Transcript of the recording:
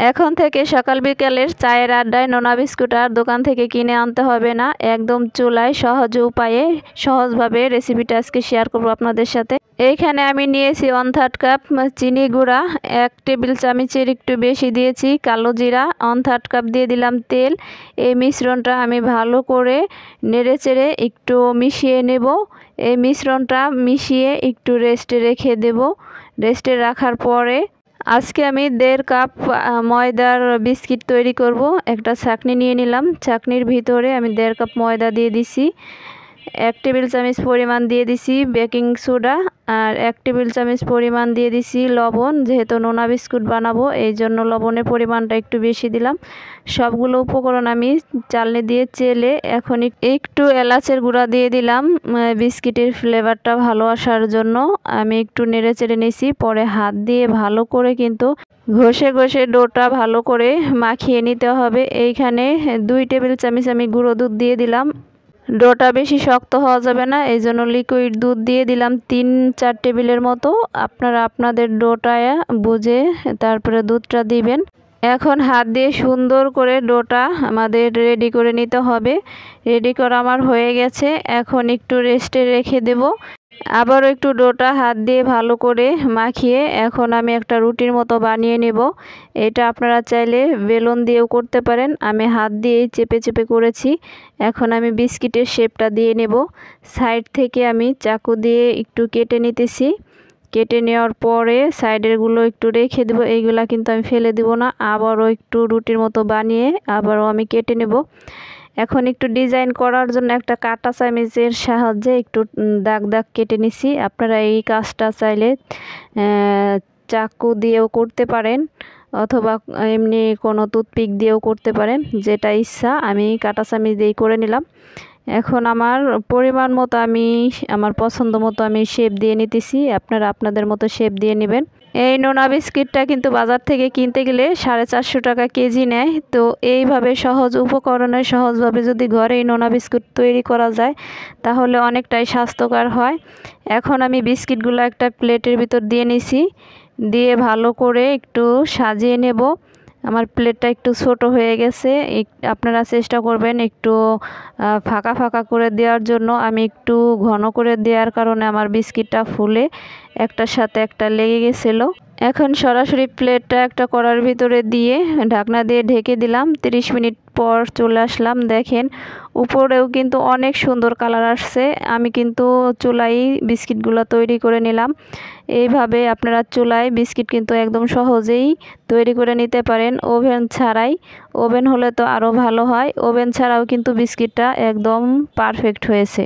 এখন থেকে সকাল বিকালের চায়ের আড্ডায় নোনা বিস্কুট আর দোকান থেকে কিনে আনতে হবে না, একদম চুলায় সহজ উপায়ে সহজভাবে রেসিপিটা আজকে শেয়ার করব আপনাদের সাথে। এইখানে আমি নিয়েছি 1/3 কাপ চিনি গুঁড়া, 1 টেবিল চামচের একটু বেশি দিয়েছি কালো জিরা, 1/3 কাপ দিয়ে দিলাম তেল। এই মিশ্রণটা আমি ভালো করে নেড়েচেড়ে একটু মিশিয়ে নেব। এই মিশ্রণটা মিশিয়ে একটু রেস্টে রেখে দেব। রেস্টে রাখার পরে আজকে আমি 1.5 কাপ ময়দার বিস্কিট তৈরি করব। একটা ছাঁকনি নিয়ে নিলাম, ছাঁকনির ভিতরে আমি 1.5 কাপ ময়দা দিয়ে দিছি। 1 টেবিল চামচ পরিমাণ দিয়ে দিছি বেকিং সোডা, আর 1 টেবিল চামচ পরিমাণ দিয়ে দিছি লবণ। যেহেতু নোনা বিস্কুট বানাবো এই জন্য লবণের পরিমাণটা একটু বেশি দিলাম। সবগুলো উপকরণ আমি চালনি দিয়ে চেলে এখন একটু এলাচের গুঁড়া দিয়ে দিলাম বিস্কিটের ফ্লেভারটা ভালো আসার জন্য। আমি একটু নেড়ে চেড়ে নিছি, পরে হাত দিয়ে ভালো করে কিন্তু ঘষে ঘষে ডোটা ভালো করে মাখিয়ে নিতে হবে। এইখানে 2 টেবিল চামচ আমি গুঁড়ো দুধ দিয়ে দিলাম। ডোটা বেশি শক্ত হওয়া যাবে না, এই জন্য লিকুইড দুধ দিয়ে দিলাম 3-4 টেবিলের মতো। আপনারা আপনাদের ডোটা বুঝে তারপরে দুধটা দিবেন। এখন হাত দিয়ে সুন্দর করে ডোটা আমাদের রেডি করে নিতে হবে। রেডি করা আমার হয়ে গেছে, এখন একটু রেস্টে রেখে দেব। আবারও একটু ডোটা হাত দিয়ে ভালো করে মাখিয়ে এখন আমি একটা রুটির মতো বানিয়ে নেব। এটা আপনারা চাইলে বেলুন দিয়েও করতে পারেন, আমি হাত দিয়েই চেপে চেপে করেছি। এখন আমি বিস্কিটের শেপটা দিয়ে নেব। সাইড থেকে আমি চাকু দিয়ে একটু কেটে নিতেছি। কেটে নেওয়ার পরে সাইডেরগুলো একটু রেখে দেব, এইগুলা কিন্তু আমি ফেলে দেব না। আবারও একটু রুটির মতো বানিয়ে আবারও আমি কেটে নেব। এখন একটু ডিজাইন করার জন্য একটা কাঁটা চামচের সাহায্যে একটু দাগ দাগ কেটে নিছি। আপনারা এই কাজটা চাইলে চাকু দিয়েও করতে পারেন অথবা এমনি কোনো টুথপিক দিয়েও করতে পারেন, যেটা ইচ্ছা। আমি কাঁটা চামচ দিয়েই করে নিলাম। এখন আমার পরিমাণ মতো আমি আমার পছন্দ মতো আমি শেপ দিয়ে নিতেছি, আপনারা আপনাদের মতো শেপ দিয়ে নেবেন। এই নোনা বিস্কিটটা কিন্তু বাজার থেকে কিনতে গেলে 450 টাকা কেজি নেয়। তো এইভাবে সহজ উপকরণে সহজভাবে যদি ঘরে এই নোনা বিস্কুট তৈরি করা যায় তাহলে অনেকটাই স্বাস্থ্যকর হয়। এখন আমি বিস্কিটগুলো একটা প্লেটের ভিতর দিয়ে নিছি, দিয়ে ভালো করে একটু সাজিয়ে নেব। আমার প্লেটটা একটু ছোট হয়ে গেছে, আপনারা চেষ্টা করবেন একটু ফাঁকা ফাঁকা করে দেওয়ার জন্য। আমি একটু ঘন করে দেওয়ার কারণে আমার বিস্কিটটা ফুলে একটার সাথে একটা লেগে গেছিলো। এখন সরাসরি প্লেটটা একটা কড়ার ভিতরে দিয়ে ঢাকনা দিয়ে ঢেকে দিলাম। 30 মিনিট পর চলে আসলাম, দেখেন উপরেও কিন্তু অনেক সুন্দর কালার আসছে। আমি কিন্তু চুলাই বিস্কিটগুলো তৈরি করে নিলাম। এইভাবে আপনারা চুলায় বিস্কিট কিন্তু একদম সহজেই তৈরি করে নিতে পারেন ওভেন ছাড়াই। ওভেন হলে তো আরও ভালো হয়, ওভেন ছাড়াও কিন্তু বিস্কিটটা একদম পারফেক্ট হয়েছে।